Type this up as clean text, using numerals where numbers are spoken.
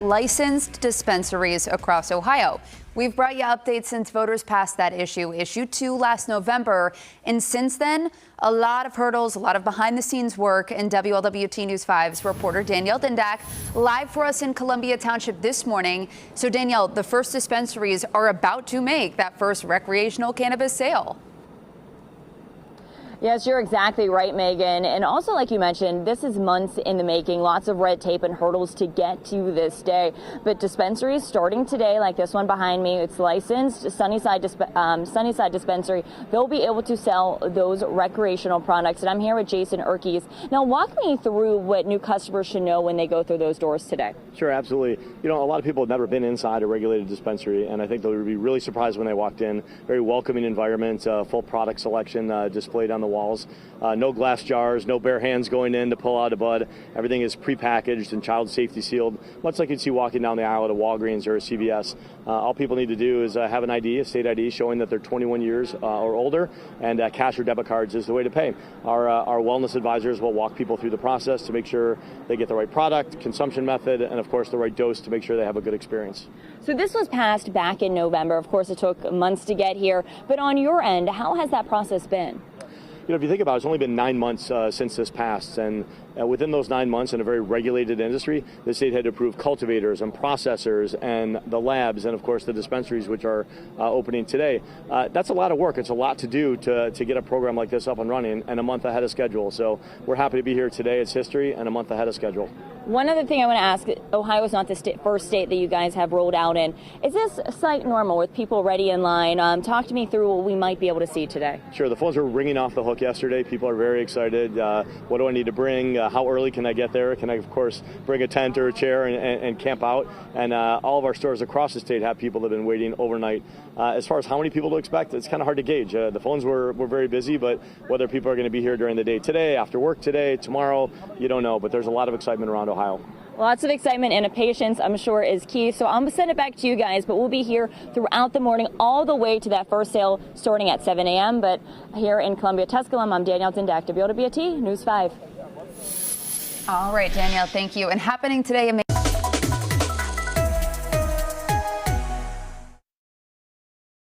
licensed dispensaries across Ohio. We've brought you updates since voters passed that issue 2 last November. And since then, a lot of hurdles, a lot of behind the scenes work. And WLWT News 5's reporter Danielle Dindak live for us in Columbia Township this morning. So Danielle, the first dispensaries are about to make that first recreational cannabis sale. Yes, you're exactly right, Megan. And also, like you mentioned, this is months in the making, lots of red tape and hurdles to get to this day. But dispensaries starting today, like this one behind me, it's licensed, Sunnyside Dispensary. They'll be able to sell those recreational products. And I'm here with Jason Erkes. Now, walk me through what new customers should know when they go through those doors today. Sure, absolutely. You know, a lot of people have never been inside a regulated dispensary, and I think they'll be really surprised when they walked in. Very welcoming environment, full product selection displayed on the walls. No glass jars, no bare hands going in to pull out a bud. Everything is prepackaged and child safety sealed, much like you'd see walking down the aisle at a Walgreens or a CVS. All people need to do is have an ID, a state ID, showing that they're 21 years or older, and cash or debit cards is the way to pay. Our wellness advisors will walk people through the process to make sure they get the right product, consumption method, and of course the right dose to make sure they have a good experience. So this was passed back in November. Of course, it took months to get here. But on your end, how has that process been? You know, if you think about it, it's only been 9 months since this passed, and within those 9 months in a very regulated industry, the state had to approve cultivators and processors and the labs and, of course, the dispensaries, which are opening today. That's a lot of work. It's a lot to do to get a program like this up and running and a month ahead of schedule. So we're happy to be here today. It's history and a month ahead of schedule. One other thing I want to ask, Ohio is not the first state that you guys have rolled out in. Is this site normal with people ready in line? Talk to me through what we might be able to see today. Sure. The phones were ringing off the hook yesterday. People are very excited. What do I need to bring? How early can I get there? Can I, of course, bring a tent or a chair and camp out? And all of our stores across the state have people that have been waiting overnight. As far as how many people to expect, it's kind of hard to gauge. The phones were very busy, but whether people are going to be here during the day today, after work today, tomorrow, you don't know. But there's a lot of excitement around Ohio. Lots of excitement and patience, I'm sure, is key. So I'm going to send it back to you guys, but we'll be here throughout the morning all the way to that first sale starting at 7 a.m. But here in Columbia, Tusculum, I'm Danielle Dindak, WLWT News 5. All right, Danielle, thank you. And happening today,